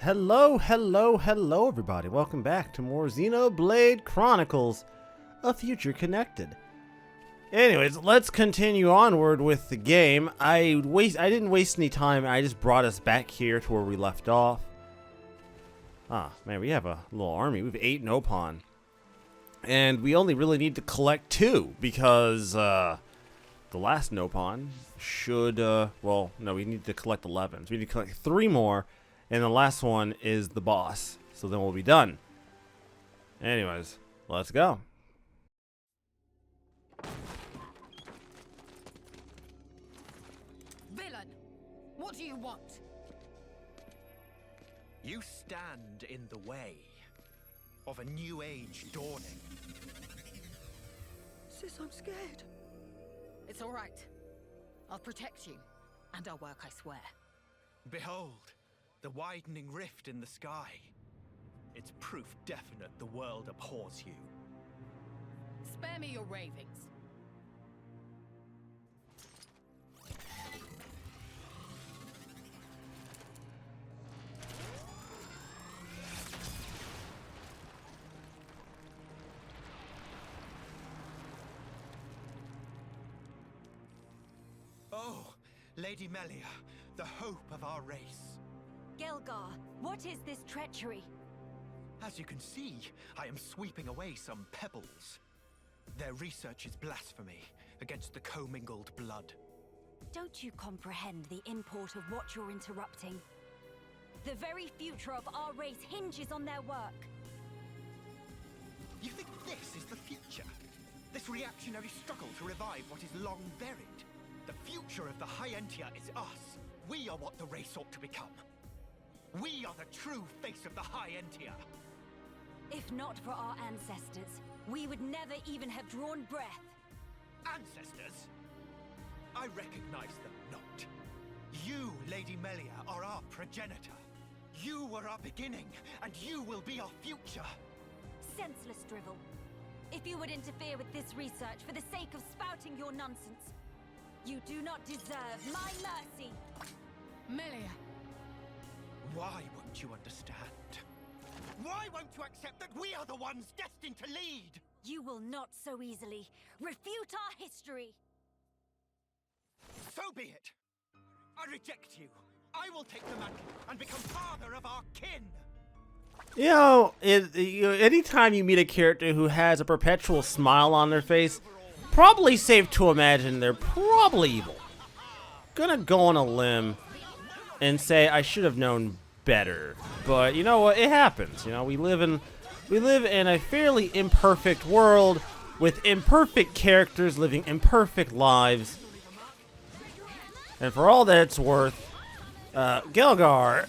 Hello, everybody. Welcome back to more Xenoblade Chronicles, A Future Connected. Anyways, let's continue onward with the game. I didn't waste any time. I just brought us back here to where we left off. Ah, man, we have a little army. We have 8 Nopon. And we only really need to collect 2 because the last Nopon should, well, no, we need to collect 11. So we need to collect 3 more. And the last one is the boss. So then we'll be done. Anyways, let's go. Villain, what do you want? You stand in the way of a new age dawning. Sis, I'm scared. It's all right. I'll protect you. And I'll work, I swear. Behold, the widening rift in the sky. It's proof definite the world abhors you. Spare me your ravings. Oh, Lady Melia, the hope of our race. Gelgar, what is this treachery? As you can see, I am sweeping away some pebbles. Their research is blasphemy against the commingled blood. Don't you comprehend the import of what you're interrupting? The very future of our race hinges on their work. You think this is the future? This reactionary struggle to revive what is long buried? The future of the High Entia is us. We are what the race ought to become. We are the true face of the High Entia. If not for our ancestors, we would never even have drawn breath. Ancestors? I recognize them not. You, Lady Melia, are our progenitor. You were our beginning, and you will be our future. Senseless drivel. If you would interfere with this research for the sake of spouting your nonsense, you do not deserve my mercy. Melia. Why won't you understand? Why won't you accept that we are the ones destined to lead? You will not so easily refute our history. So be it. I reject you. I will take the mantle and become father of our kin. You know, anytime you meet a character who has a perpetual smile on their face, probably safe to imagine they're probably evil. Gonna go on a limb and say I should have known better, but you know what? It happens. You know, we live in a fairly imperfect world with imperfect characters living imperfect lives, and for all that it's worth, Gelgar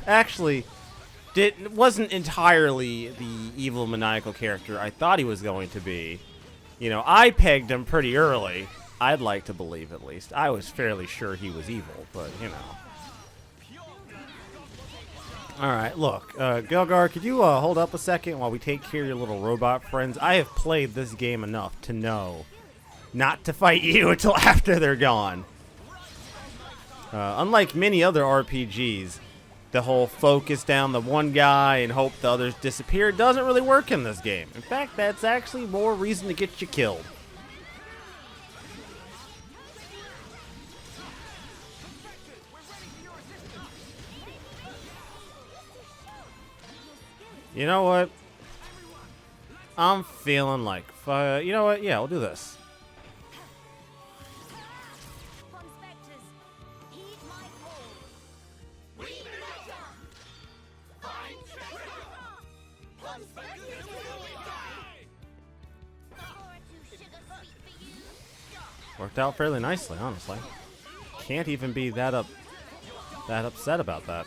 actually wasn't entirely the evil maniacal character I thought he was going to be. You know, I pegged him pretty early. I'd like to believe, at least. I was fairly sure he was evil, but, you know. Alright, look. Gelgar, could you hold up a second while we take care of your little robot friends? I have played this game enough to know not to fight you until after they're gone. Unlike many other RPGs, the whole focus down the one guy and hope the others disappear doesn't really work in this game. In fact, that's actually more reason to get you killed. You know what? I'm feeling like, you know what? Yeah, we'll do this. Worked out fairly nicely, honestly. Can't even be that upset about that.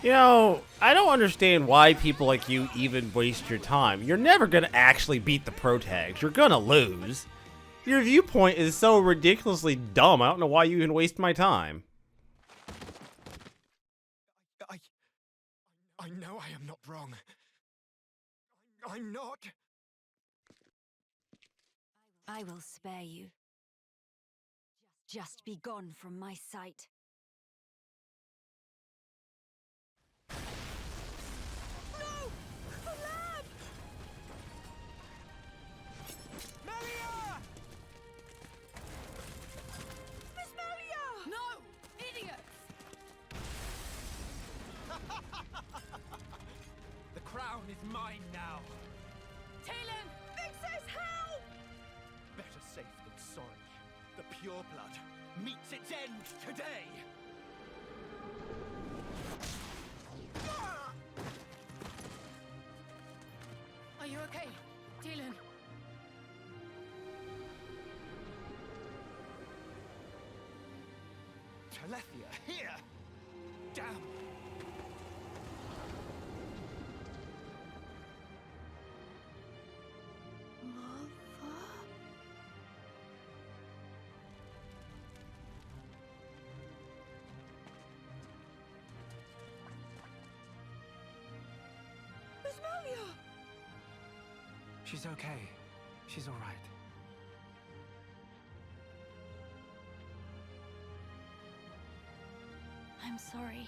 You know, I don't understand why people like you even waste your time. You're never going to actually beat the pro tags. You're going to lose. Your viewpoint is so ridiculously dumb. I don't know why you even waste my time. I know I am not wrong. I'm not. I will spare you. Just be gone from my sight. No! The lab! Melia! Miss Melia! No! Idiots! The crown is mine now. Talon! Vixis, help! Better safe than sorry. The pure blood meets its end today. Are you okay, Talon? Telethia, here! Damn! Miss Melia! She's okay. She's all right. I'm sorry.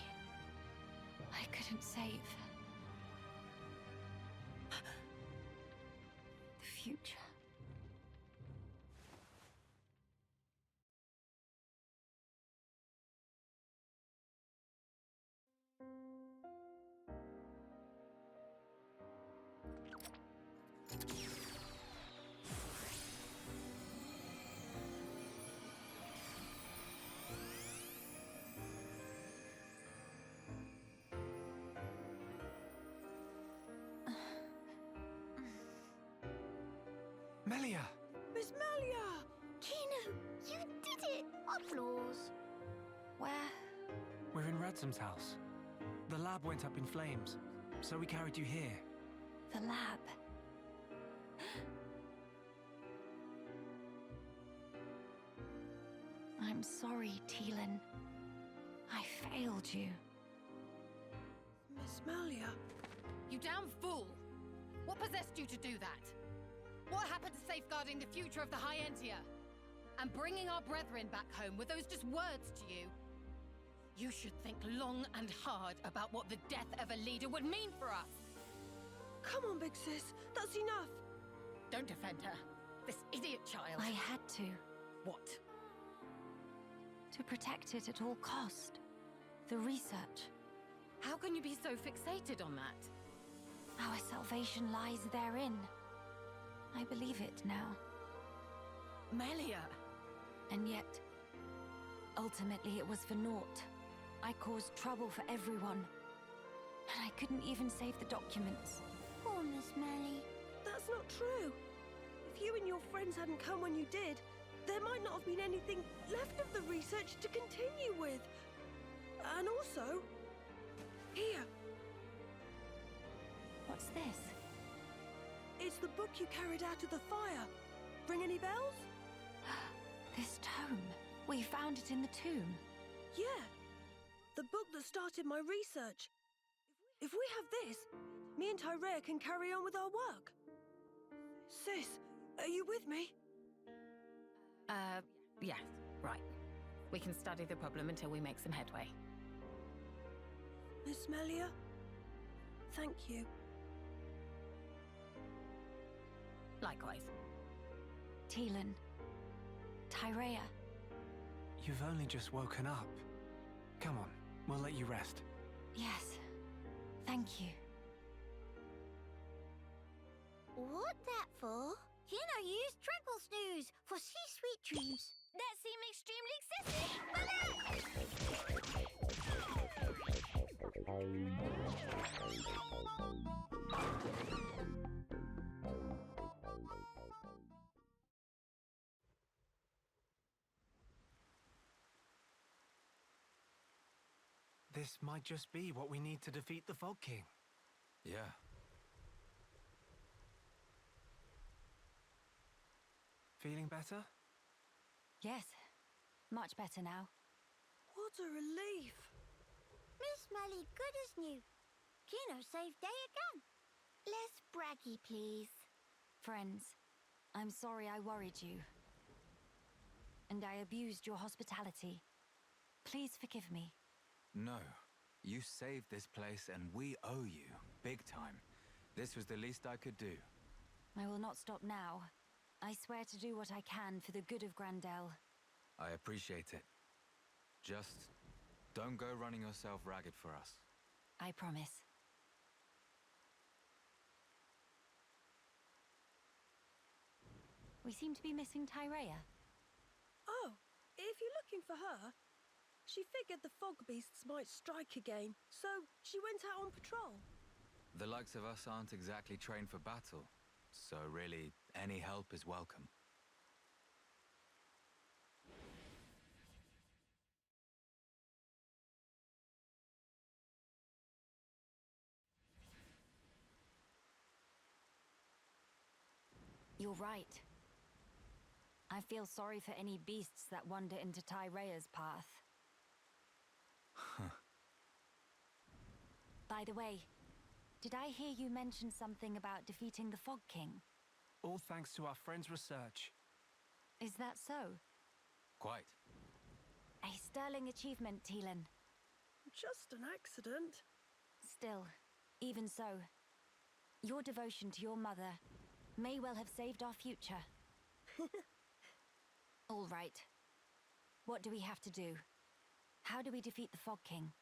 I couldn't save the future. Melia! Miss Melia! Kino, you did it! Applause. Where? We're in Ransom's house. The lab went up in flames, so we carried you here. The lab. I'm sorry, Talon. I failed you. Miss Melia? You damn fool! What possessed you to do that? What happened to safeguarding the future of the High Entia? And bringing our brethren back home, were those just words to you? You should think long and hard about what the death of a leader would mean for us! Come on, big sis. That's enough. Don't defend her. This idiot child. I had to. What? To protect it at all cost. The research. How can you be so fixated on that? Our salvation lies therein. I believe it now. Melia! And yet, ultimately it was for naught. I caused trouble for everyone. And I couldn't even save the documents. Poor Miss Melly. That's not true. If you and your friends hadn't come when you did, there might not have been anything left of the research to continue with. And also, here, What's this? it's the book you carried out of the fire. Ring any bells? This tome. We found it in the tomb. Yeah, the book that started my research. If we have this, me and Tyrea can carry on with our work. Sis, are you with me? Yeah, right. We can study the problem until we make some headway. Miss Melia? Thank you. Likewise. Talon. Tyrea. You've only just woken up. Come on, we'll let you rest. Yes. Thank you. What that for? Kino used Tranquil Snooze for sweet dreams. That seemed extremely This might just be what we need to defeat the Fog King. Yeah. Feeling better? Yes. Much better now. What a relief. Miss Melly good as new. Kino saved day again. Less braggy, please. Friends, I'm sorry I worried you. And I abused your hospitality. Please forgive me. No. You saved this place and we owe you. Big time. This was the least I could do. I will not stop now. I swear to do what I can for the good of Grandel. I appreciate it. Just don't go running yourself ragged for us. I promise. We seem to be missing Tyrea. Oh, if you're looking for her, she figured the fog beasts might strike again, so she went out on patrol. The likes of us aren't exactly trained for battle, so really, any help is welcome. You're right. I feel sorry for any beasts that wander into Tyrea's path. By the way, did I hear you mention something about defeating the Fog King? All thanks to our friend's research. Is that so? Quite. A sterling achievement, Teelan. Just an accident. Still, even so, your devotion to your mother may well have saved our future. All right. What do we have to do? How do we defeat the Fog King?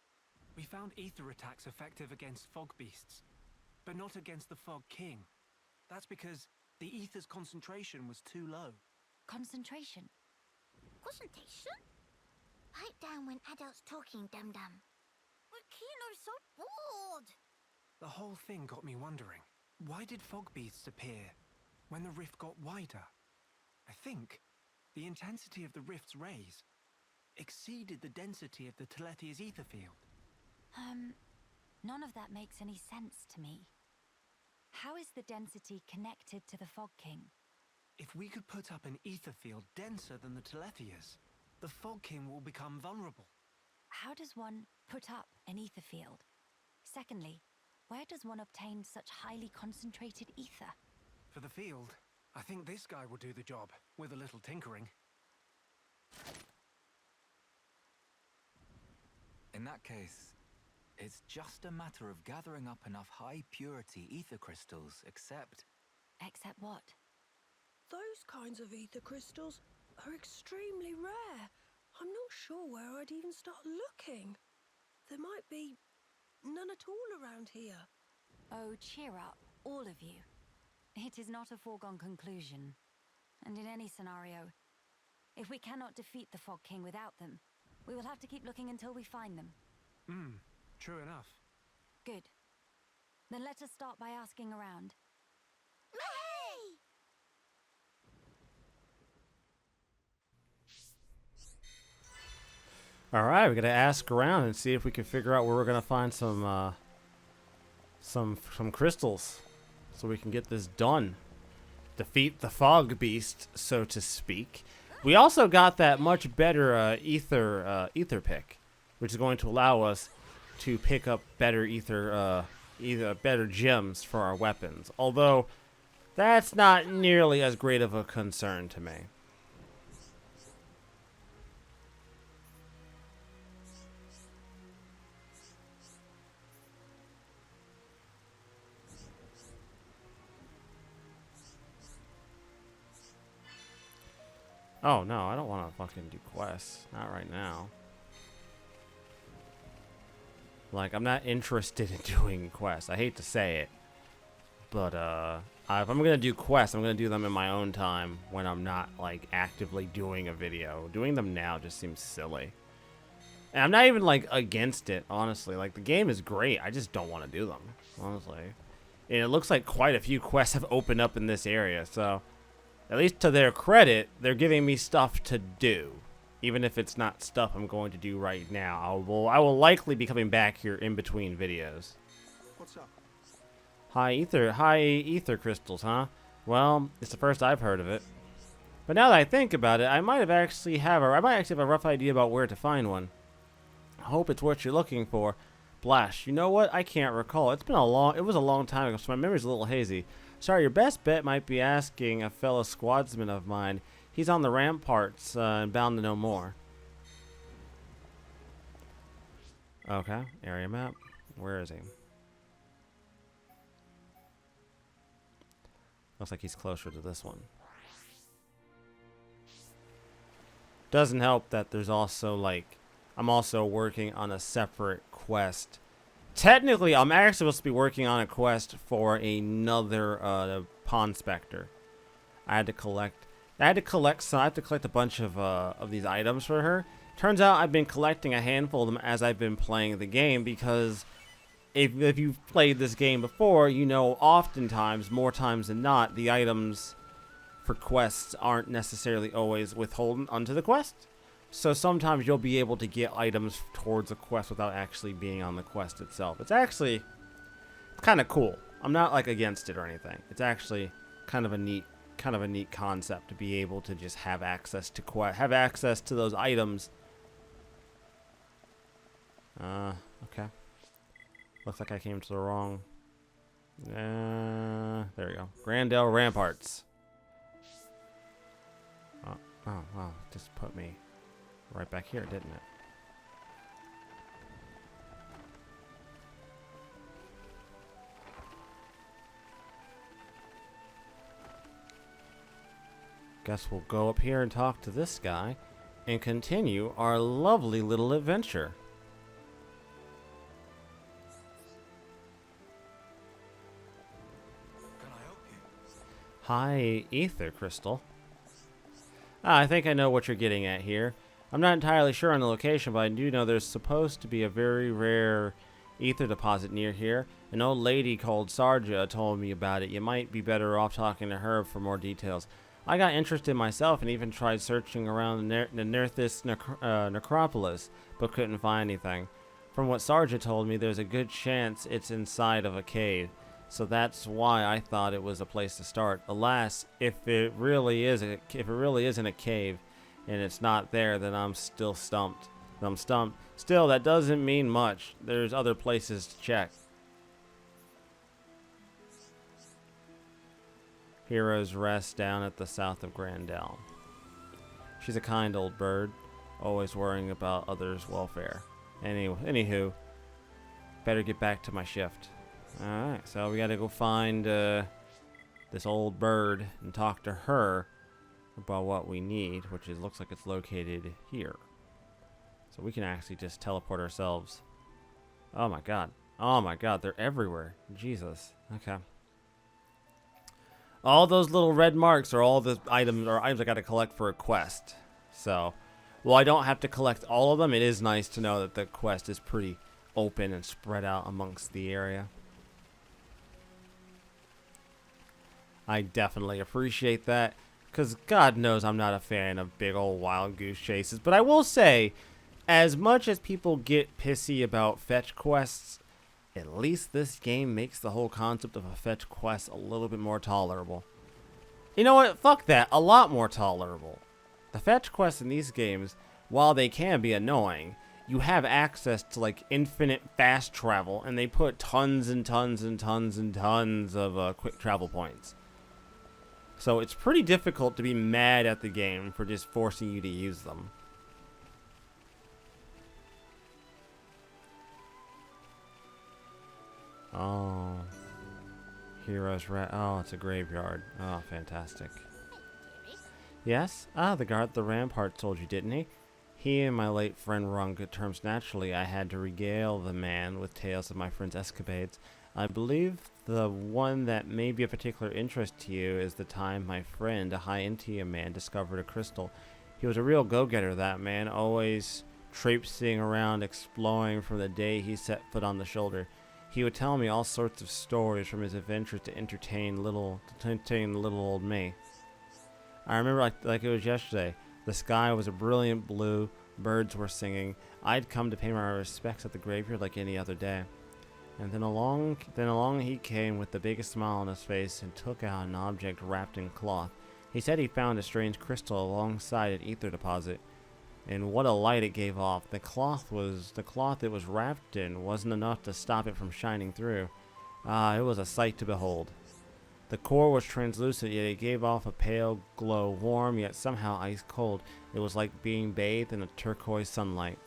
We found ether attacks effective against fog beasts, but not against the Fog King. That's because the ether's concentration was too low. Concentration? Concentration? Pipe down when adults talking, dum-dum. We're Kino's so bored. The whole thing got me wondering, why did fog beasts appear when the rift got wider? I think the intensity of the rift's rays exceeded the density of the Telethia's ether field. None of that makes any sense to me. How is the density connected to the Fog King? If we could put up an ether field denser than the Telethia's, the Fog King will become vulnerable. How does one put up an ether field? Secondly, where does one obtain such highly concentrated ether? For the field, I think this guy will do the job, with a little tinkering. In that case, it's just a matter of gathering up enough high-purity ether crystals, except Except what? Those kinds of ether crystals are extremely rare. I'm not sure where I'd even start looking. There might be none at all around here. Oh, cheer up, all of you. It is not a foregone conclusion. And in any scenario, if we cannot defeat the Fog King without them, we will have to keep looking until we find them. True enough. Good. Then let us start by asking around. Hey! All right, we're gonna ask around and see if we can figure out where we're gonna find some crystals, so we can get this done. Defeat the fog beast, so to speak. We also got that much better ether pick, which is going to allow us to pick up better better gems for our weapons. Although that's not nearly as great of a concern to me. Oh no, I don't want to fucking do quests. Not right now. Like, I'm not interested in doing quests. I hate to say it. But, if I'm gonna do quests, I'm gonna do them in my own time when I'm not, like, actively doing a video. Doing them now just seems silly. And I'm not even, like, against it, honestly. Like, the game is great. I just don't want to do them, honestly. And it looks like quite a few quests have opened up in this area, so at least to their credit, they're giving me stuff to do. Even if it's not stuff I'm going to do right now. I will likely be coming back here in between videos. What's up? High ether crystals, huh? Well, it's the first I've heard of it. But now that I think about it, I might actually have a rough idea about where to find one. I hope it's what you're looking for, Splash. You know what? I can't recall. It was a long time ago, so my memory's a little hazy. Sorry, your best bet might be asking a fellow squadsman of mine. He's on the ramparts and bound to know more. Okay, area map. Where is he? Looks like he's closer to this one. Doesn't help that there's also, like, I'm also working on a separate quest. Technically, I'm actually supposed to be working on a quest for another Pawn Spectre. I had to collect a bunch of these items for her. Turns out I've been collecting a handful of them as I've been playing the game, because if you've played this game before, you know oftentimes, more times than not, the items for quests aren't necessarily always withholden onto the quest. So sometimes you'll be able to get items towards a quest without actually being on the quest itself. It's actually kind of cool. I'm not like against it or anything. It's actually kind of a neat concept to be able to just have access to those items. Okay. Looks like I came to the wrong. There we go. Grandel Ramparts. Oh, wow. Just put me right back here, didn't it? Guess we'll go up here and talk to this guy and continue our lovely little adventure. Can I help you? Hi, Ether Crystal. I think I know what you're getting at here. I'm not entirely sure on the location, but I do know there's supposed to be a very rare ether deposit near here. An old lady called Sarja told me about it. You might be better off talking to her for more details. I got interested myself and even tried searching around the Nerthus necropolis, but couldn't find anything. From what Sarja told me, there's a good chance it's inside of a cave. So that's why I thought it was a place to start. Alas, if it really isn't a cave and it's not there, then I'm still stumped. Still, that doesn't mean much. There's other places to check. Heroes rest down at the south of Grandel. She's a kind old bird, always worrying about others' welfare. Anywho, better get back to my shift. Alright, so we gotta go find this old bird and talk to her about what we need, which looks like it's located here. So we can actually just teleport ourselves. Oh my god. Oh my god, they're everywhere. Jesus. Okay. All those little red marks are all the items I gotta collect for a quest. So, while I don't have to collect all of them, it is nice to know that the quest is pretty open and spread out amongst the area. I definitely appreciate that, because God knows I'm not a fan of big old wild goose chases. But I will say, as much as people get pissy about fetch quests, at least this game makes the whole concept of a fetch quest a little bit more tolerable. You know what? Fuck that. A lot more tolerable. The fetch quests in these games, while they can be annoying, you have access to like infinite fast travel, and they put tons and tons and tons and tons of quick travel points. So it's pretty difficult to be mad at the game for just forcing you to use them. Oh. Heroes oh, it's a graveyard. Oh, fantastic. Yes? Ah, the guard at the rampart told you, didn't he? He and my late friend were on good terms. Naturally, I had to regale the man with tales of my friend's escapades. I believe the one that may be of particular interest to you is the time my friend, a high Intia man, discovered a crystal. He was a real go-getter, that man, always traipsing around exploring from the day he set foot on the shoulder. He would tell me all sorts of stories from his adventures to entertain the little old me. I remember like it was yesterday. The sky was a brilliant blue, birds were singing. I'd come to pay my respects at the graveyard like any other day. And then along he came with the biggest smile on his face and took out an object wrapped in cloth. He said he found a strange crystal alongside an ether deposit. And what a light it gave off. The cloth it was wrapped in wasn't enough to stop it from shining through. Ah, it was a sight to behold. The core was translucent, yet it gave off a pale glow, warm yet somehow ice cold. It was like being bathed in a turquoise sunlight.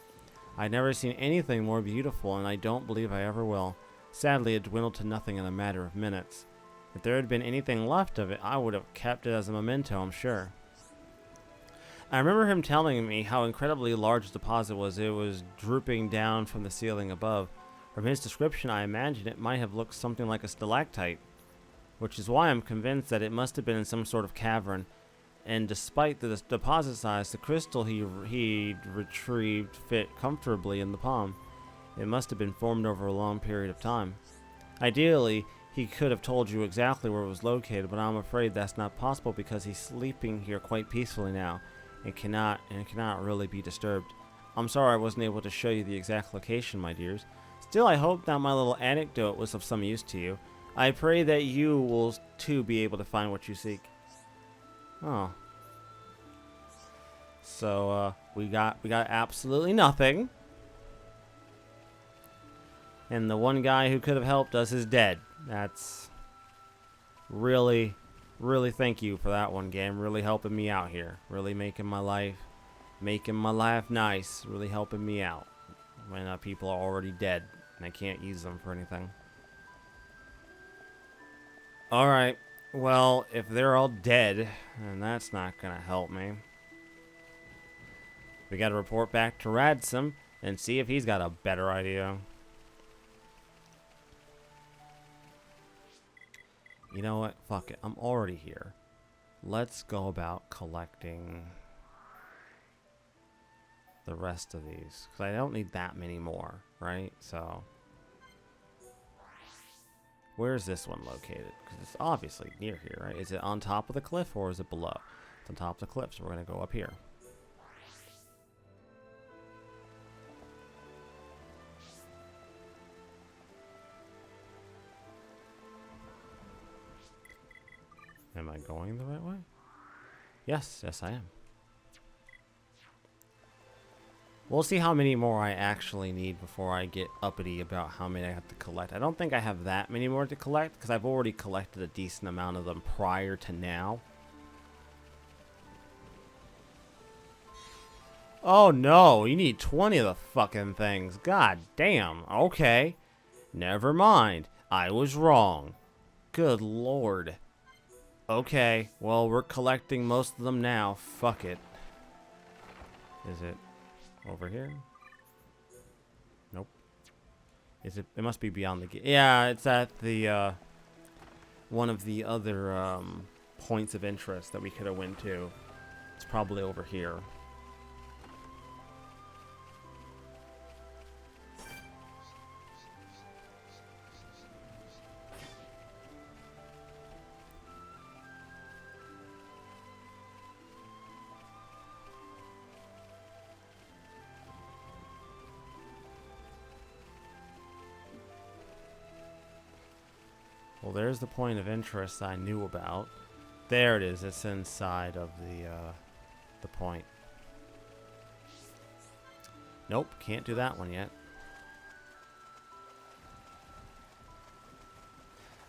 I'd never seen anything more beautiful, and I don't believe I ever will. Sadly, it dwindled to nothing in a matter of minutes. If there had been anything left of it, I would have kept it as a memento, I'm sure. I remember him telling me how incredibly large the deposit was. It was drooping down from the ceiling above. From his description, I imagine it might have looked something like a stalactite, which is why I'm convinced that it must have been in some sort of cavern. And despite the deposit size, the crystal he retrieved fit comfortably in the palm. It must have been formed over a long period of time. Ideally, he could have told you exactly where it was located, but I'm afraid that's not possible because he's sleeping here quite peacefully now. It cannot really be disturbed. I'm sorry I wasn't able to show you the exact location, my dears. Still, I hope that my little anecdote was of some use to you. I pray that you will too be able to find what you seek. Oh. So, we got absolutely nothing. And the one guy who could have helped us is dead. That's really thank you for that one, game. Really helping me out here. Really making my life nice. Really helping me out when people are already dead and I can't use them for anything. Alright, well, if they're all dead, then that's not gonna help me. We gotta report back to Radsome and see if he's got a better idea. You know what? Fuck it. I'm already here. Let's go about collecting the rest of these. Because I don't need that many more, right? So, where's this one located? Because it's obviously near here, right? Is it on top of the cliff or is it below? It's on top of the cliff, so we're going to go up here. Am I going the right way? Yes, I am. We'll see how many more I actually need before I get uppity about how many I have to collect. I don't think I have that many more to collect because I've already collected a decent amount of them prior to now. Oh no, you need 20 of the fucking things. God damn. Okay. Never mind. I was wrong. Good lord. Okay, well, we're collecting most of them now. Fuck it. Is it over here? Nope. Is it? It must be beyond the gate. Yeah, it's at the, one of the other, points of interest that we could have went to. It's probably over here. Well, there's the point of interest I knew about. There it is. It's inside of the point. Nope, can't do that one yet.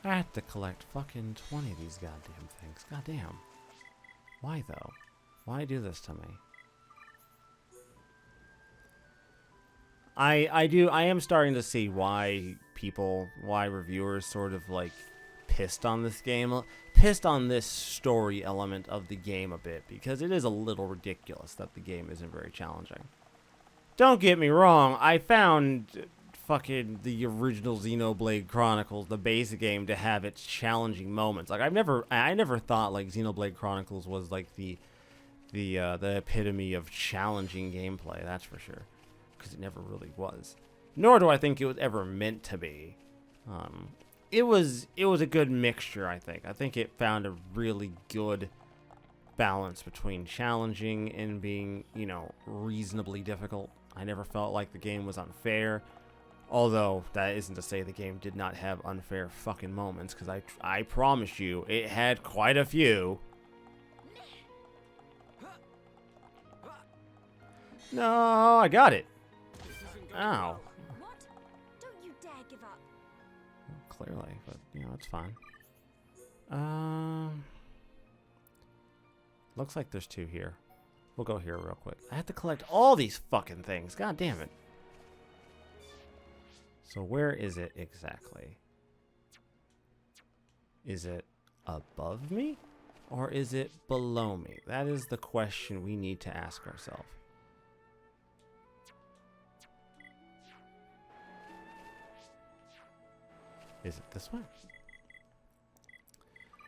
I have to collect fucking 20 of these goddamn things. Goddamn. Why though? Why do this to me? I am starting to see why reviewers sort of like pissed on this game, pissed on this story element of the game a bit, because it is a little ridiculous that the game isn't very challenging. Don't get me wrong, I found fucking the original Xenoblade Chronicles, the base game, to have its challenging moments. Like I never thought like Xenoblade Chronicles was like the epitome of challenging gameplay, that's for sure. Because it never really was. Nor do I think it was ever meant to be. It was a good mixture, I think. I think it found a really good balance between challenging and being, you know, reasonably difficult. I never felt like the game was unfair. Although, that isn't to say the game did not have unfair fucking moments, because I promise you, it had quite a few. No, I got it. Ow. What? Don't you dare give up. Clearly, but you know, it's fine. Looks like there's 2 here. We'll go here real quick. I have to collect all these fucking things. God damn it. So where is it exactly? Is it above me? Or is it below me? That is the question we need to ask ourselves. Is it this way?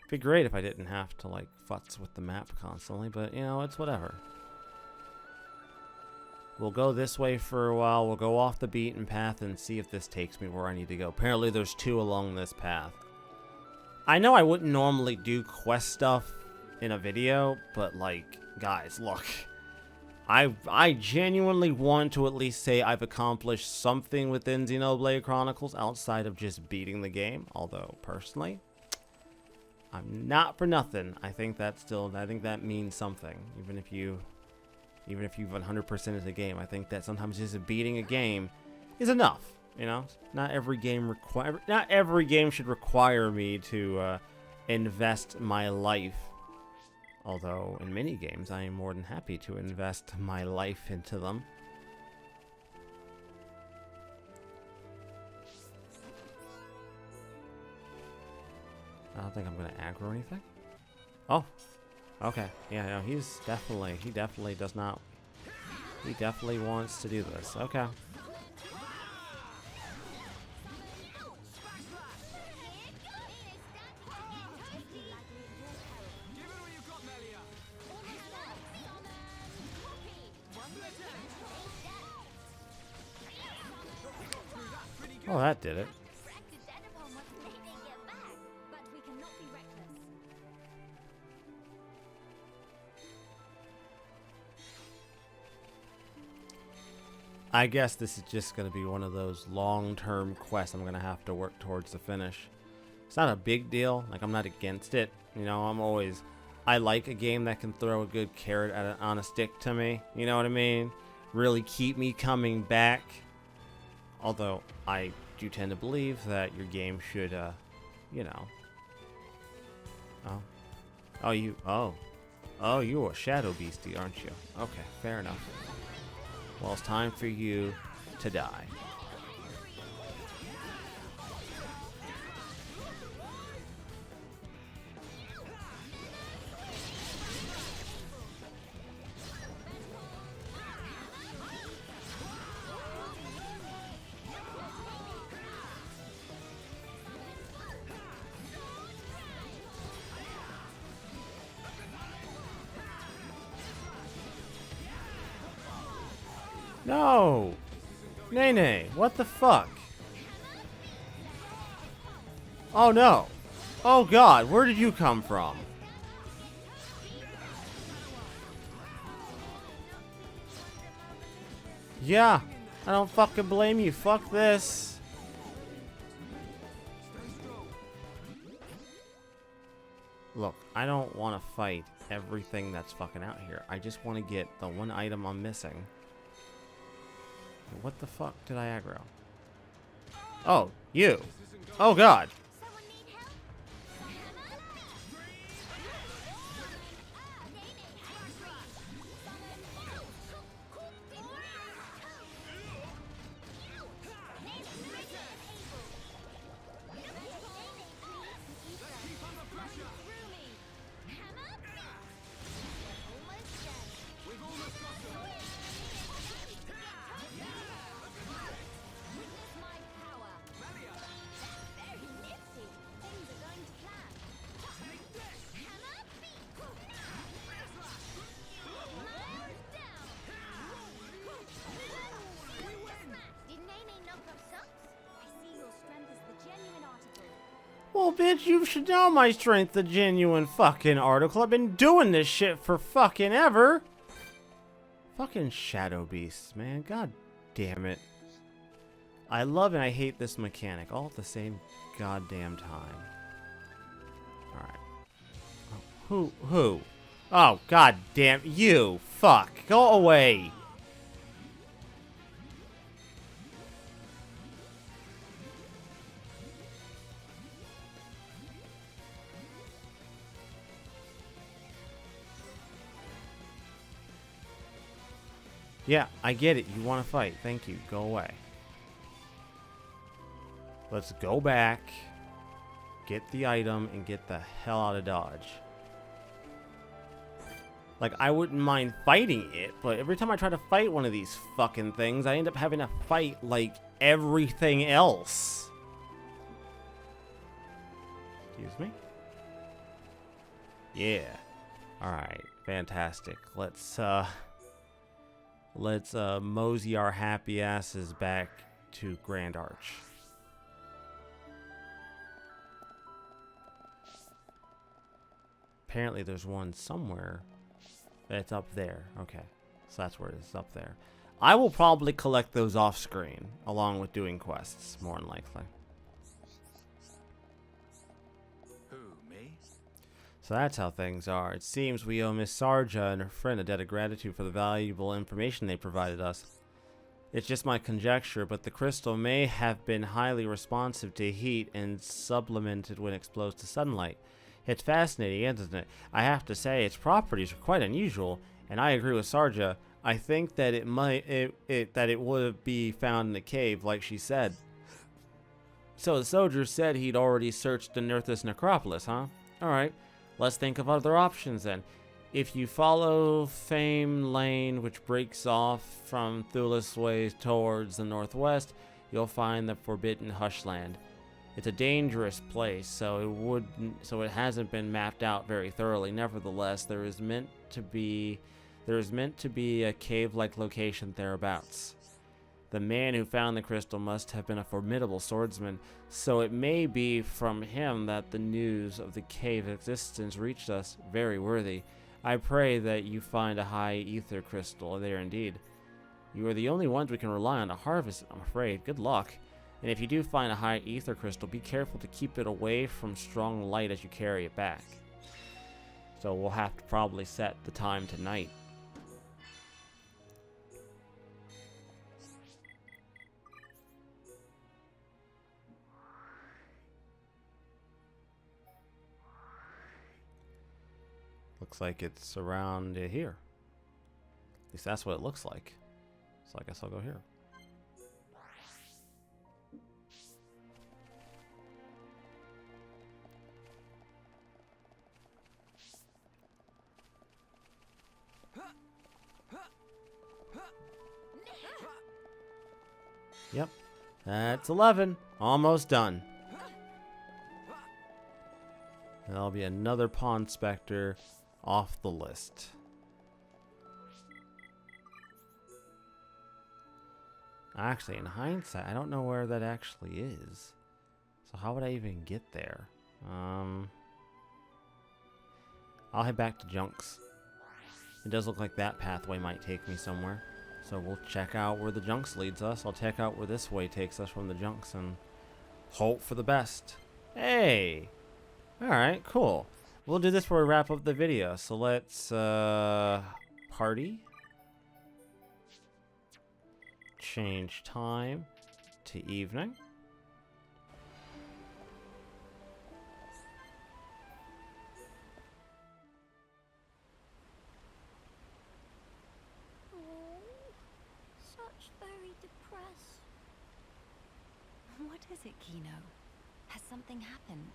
It'd be great if I didn't have to, like, futz with the map constantly, but, you know, it's whatever. We'll go this way for a while. We'll go off the beaten path and see if this takes me where I need to go. Apparently, there's 2 along this path. I know I wouldn't normally do quest stuff in a video, but, like, guys, look. I genuinely want to at least say I've accomplished something within Xenoblade Chronicles outside of just beating the game. Although, personally, I'm not for nothing. I think that means something. Even if you've 100%ed the game, I think that sometimes just beating a game is enough. You know, not every game should require me to invest my life. Although in many games, I am more than happy to invest my life into them. I don't think I'm gonna aggro anything. Oh, okay. Yeah, no, he definitely does not. He definitely wants to do this. Okay. Oh, that did it. But we cannot be reckless. I guess this is just going to be one of those long-term quests I'm going to have to work towards the finish. It's not a big deal. Like, I'm not against it. You know, I like a game that can throw a good carrot on a stick to me. You know what I mean? Really keep me coming back. Although, I do tend to believe that your game should, you know. Oh, you a shadow beastie, aren't you? Okay, fair enough. Well, it's time for you to die. No! Nene, what the fuck? Oh no! Oh god, where did you come from? Yeah, I don't fucking blame you. Fuck this. Look, I don't want to fight everything that's fucking out here. I just want to get the one item I'm missing. What the fuck did I aggro? Oh, you. Oh god. Well, bitch, you should know my strength, the genuine fucking article. I've been doing this shit for fucking ever. Fucking shadow beasts, man. God damn it. I love and I hate this mechanic all at the same goddamn time. Alright. Oh, who? Oh, god damn you. Fuck. Go away. Yeah, I get it. You want to fight. Thank you. Go away. Let's go back, get the item, and get the hell out of Dodge. Like, I wouldn't mind fighting it, but every time I try to fight one of these fucking things, I end up having to fight, like, everything else. Excuse me? Yeah. Alright, fantastic. Let's mosey our happy asses back to Grand Arch. Apparently there's one somewhere that's up there. Okay, so that's where it is, up there. I will probably collect those off screen along with doing quests, more than likely. Who, me? So that's how things are. It seems we owe Miss Sarja and her friend a debt of gratitude for the valuable information they provided us. It's just my conjecture, but the crystal may have been highly responsive to heat and sublimated when exposed to sunlight. It's fascinating, isn't it? I have to say, its properties are quite unusual, and I agree with Sarja. I think that it would be found in the cave, like she said. So the soldier said he'd already searched the Nerthus necropolis, huh? Alright, let's think of other options then. If you follow Fame Lane, which breaks off from Thulis Way towards the northwest, you'll find the Forbidden Hushland. It's a dangerous place, so it hasn't been mapped out very thoroughly. Nevertheless, there is meant to be a cave-like location thereabouts. The man who found the crystal must have been a formidable swordsman, so it may be from him that the news of the cave's existence reached us. Very worthy. I pray that you find a high ether crystal there indeed. You are the only ones we can rely on to harvest it, I'm afraid. Good luck. And if you do find a high ether crystal, be careful to keep it away from strong light as you carry it back. So we'll have to probably set the time to night. Looks like it's around here. At least that's what it looks like. So I guess I'll go here. Yep, that's 11. Almost done. That'll be another Pawn Spectre off the list. Actually, in hindsight, I don't know where that actually is. So how would I even get there? I'll head back to Junks. It does look like that pathway might take me somewhere. So we'll check out where the Junks leads us. I'll check out where this way takes us from the Junks and hope for the best. Hey! Alright, cool. We'll do this before we wrap up the video. So let's, party. Change time to evening. Such very depressed. What is it, Kino? Has something happened?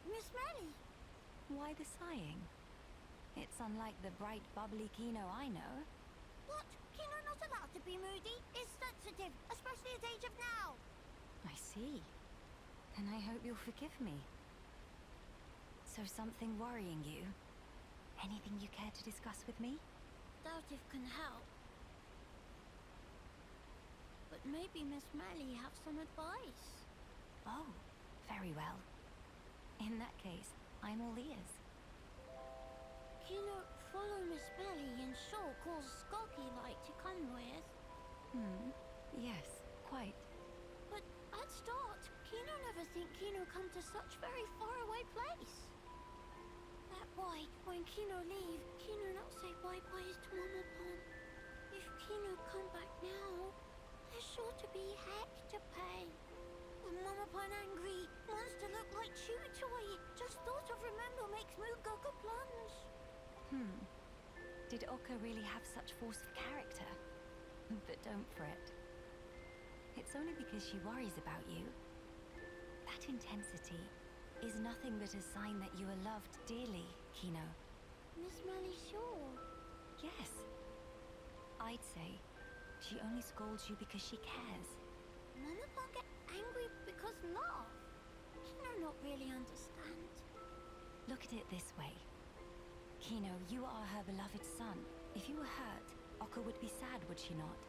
Miss Melly. Why the sighing? It's unlike the bright, bubbly Kino I know. What? Kino not allowed to be moody? It's sensitive, especially at age of now. I see. Then I hope you'll forgive me. So something worrying you? Anything you care to discuss with me? Doubt if can help. But maybe Miss Melly have some advice. Oh, very well. In that case, I'm all ears. Kino follow Miss Melly and Shaw cause Skulky like to come with. Yes, quite. But at start, Kino never think Kino come to such very far away place. That why, when Kino leave, Kino not say bye-bye to Mama Pon. If Kino come back now, there's sure to be heck to pay. When Mama Pon angry, monster look like chew toy. Just thought of remember makes Moog go plunge. Did Oka really have such force of character? But don't fret. It's only because she worries about you. That intensity is nothing but a sign that you are loved dearly, Kino. Miss Melly, sure. Yes. I'd say she only scolds you because she cares. Mama can't get angry because love. Kino not really understand. Look at it this way. Kino, you are her beloved son. If you were hurt, Oka would be sad, would she not?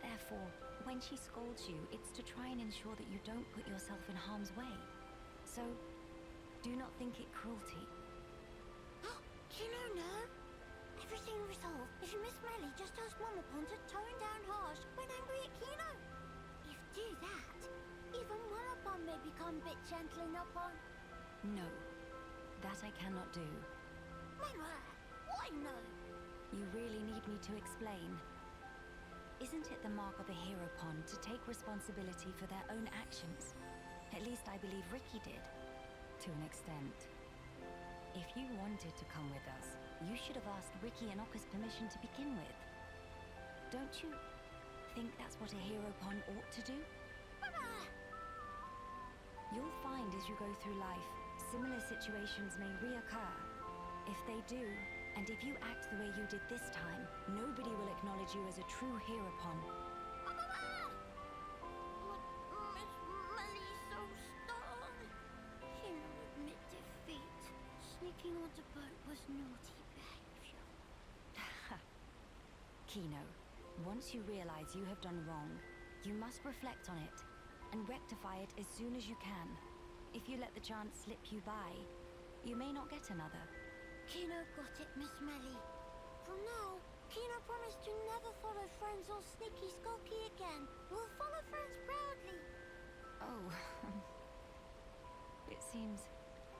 Therefore, when she scolds you, it's to try and ensure that you don't put yourself in harm's way. So, do not think it cruelty. Kino, no. Everything resolved if Miss Melly just asks Mama Pond to tone down harsh when angry at Kino. If do that, even Mama Pond may become a bit gentling upon. No, that I cannot do. Mama, why no? You really need me to explain. Isn't it the mark of a hero pond to take responsibility for their own actions? At least I believe Ricky did, to an extent. If you wanted to come with us, you should have asked Ricky and Oka's permission to begin with. Don't you think that's what a hero pond ought to do? Mama! You'll find as you go through life, similar situations may reoccur. If they do, and if you act the way you did this time, nobody will acknowledge you as a true Herapon. Mama! But Miss Melly's so strong. Kino admit defeat. Sneaking on the boat was naughty behavior. Kino, once you realize you have done wrong, you must reflect on it and rectify it as soon as you can. If you let the chance slip you by, you may not get another. Kino got it, Miss Melly. From now, Kino promised to never follow friends or sneaky skulky again. We'll follow friends proudly. Oh, it seems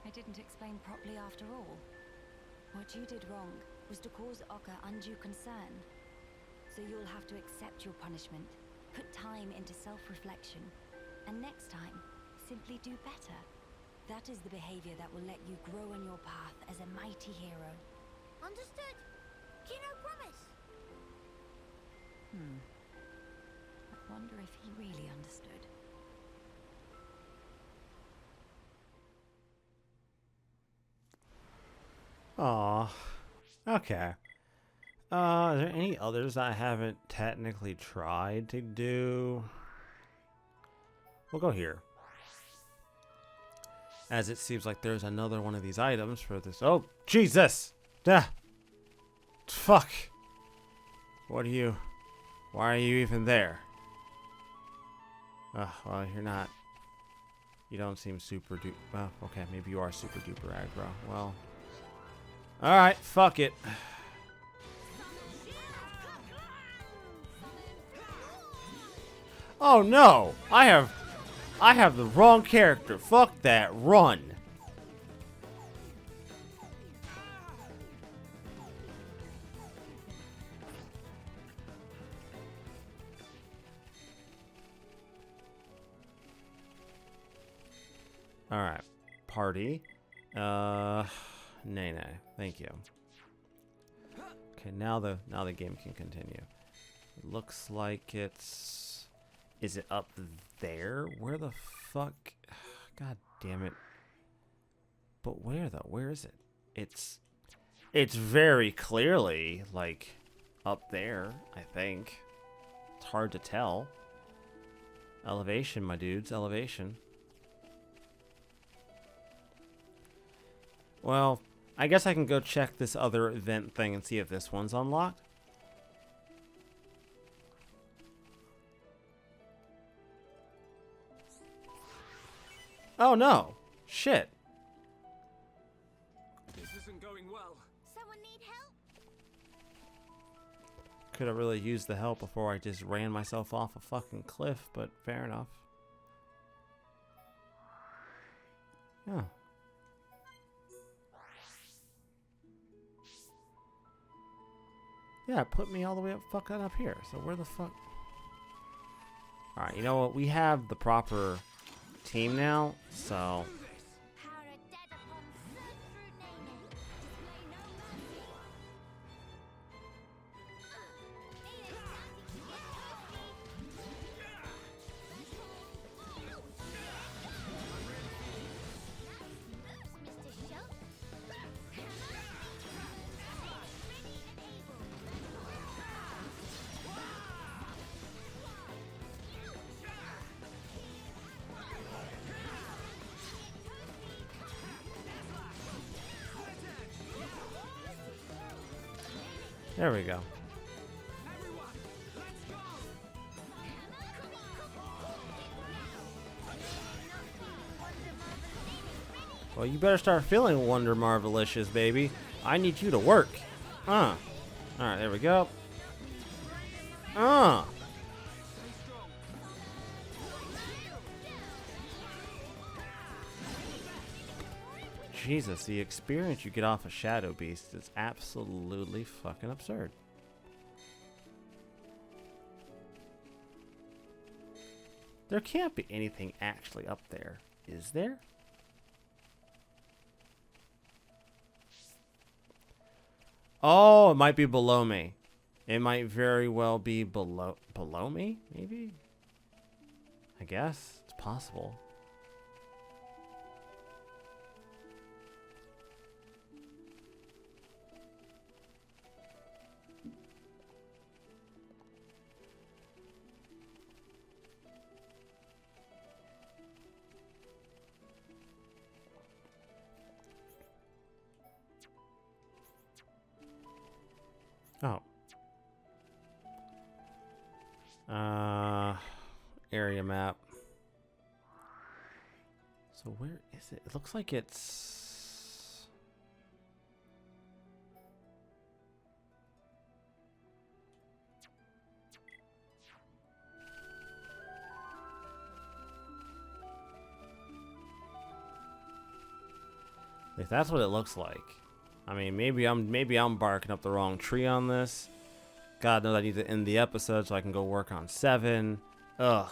I didn't explain properly after all. What you did wrong was to cause Oka undue concern. So you'll have to accept your punishment, put time into self-reflection, and next time, simply do better. That is the behavior that will let you grow on your path as a mighty hero. Understood. Kino promise. I wonder if he really understood. Aw. Okay. Are there any others I haven't technically tried to do? We'll go here. As it seems like there's another one of these items for this. Oh, Jesus! Fuck! What are you? Why are you even there? Well, you're not. You don't seem super duper. Well, okay, maybe you are super duper aggro. Well. Alright, fuck it. Oh no! I have the wrong character. Fuck that. Run. Alright. Party. Nay. Thank you. Okay, now the game can continue. It looks like it's... Is it up there? Where the fuck? God damn it. But where though? Where is it? It's very clearly like up there, I think. It's hard to tell. Elevation, my dudes, elevation. Well, I guess I can go check this other event thing and see if this one's unlocked. Oh no! Shit! This isn't going well. Someone need help? Could have really used the help before I just ran myself off a fucking cliff, but fair enough. Yeah. Yeah, it put me all the way up fucking up here. So where the fuck? Alright, you know what? We have the proper team now, so... There we go. Well, you better start feeling Wonder Marvelicious, baby. I need you to work. Alright, there we go. Jesus, the experience you get off a Shadow Beast is absolutely fucking absurd. There can't be anything actually up there, is there? Oh, it might be below me. It might very well be below me, maybe? I guess it's possible. Oh. Area map. So where is it? It looks like it's... If that's what it looks like. I mean, maybe I'm barking up the wrong tree on this. God knows I need to end the episode so I can go work on 7. Ugh.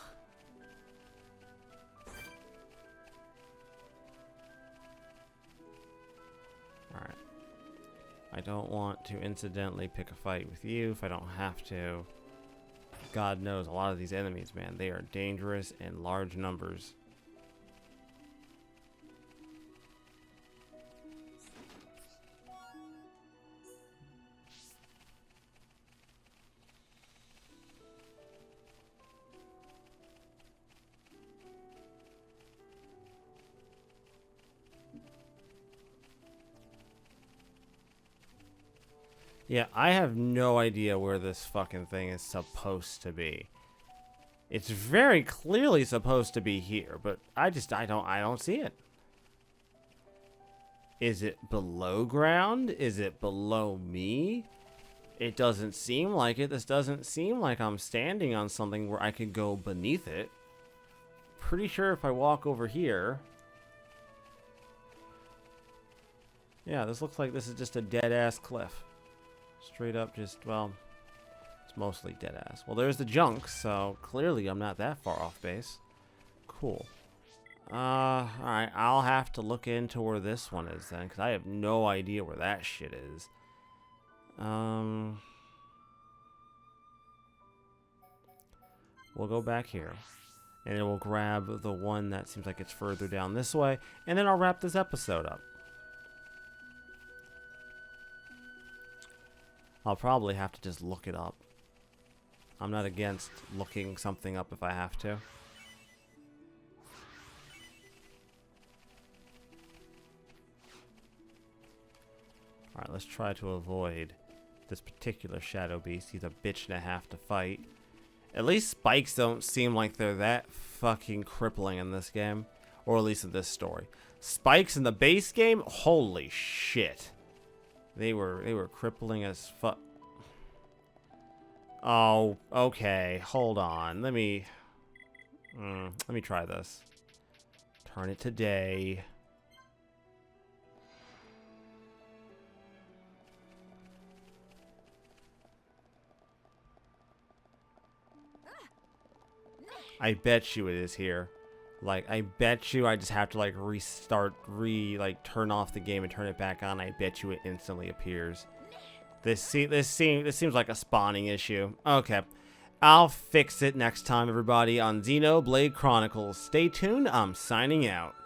Alright. I don't want to incidentally pick a fight with you if I don't have to. God knows a lot of these enemies, man, they are dangerous in large numbers. Yeah, I have no idea where this fucking thing is supposed to be. It's very clearly supposed to be here, but I don't see it. Is it below ground? Is it below me? It doesn't seem like it. This doesn't seem like I'm standing on something where I could go beneath it. Pretty sure if I walk over here... Yeah, this looks like this is just a dead-ass cliff. Straight up just, well, it's mostly dead-ass. Well, there's the junk, so clearly I'm not that far off base. Cool. Alright, I'll have to look into where this one is then, because I have no idea where that shit is. We'll go back here. And then we'll grab the one that seems like it's further down this way, and then I'll wrap this episode up. I'll probably have to just look it up. I'm not against looking something up if I have to. Alright, let's try to avoid this particular Shadow Beast. He's a bitch and a half to fight. At least spikes don't seem like they're that fucking crippling in this game. Or at least in this story. Spikes in the base game? Holy shit. They were crippling as fuck. Oh, okay. Hold on. Let me try this. Turn it to day. I bet you it is here. Like, I bet you I just have to, like, turn off the game and turn it back on. I bet you it instantly appears. This seems like a spawning issue. Okay. I'll fix it next time, everybody, on Xenoblade Chronicles. Stay tuned. I'm signing out.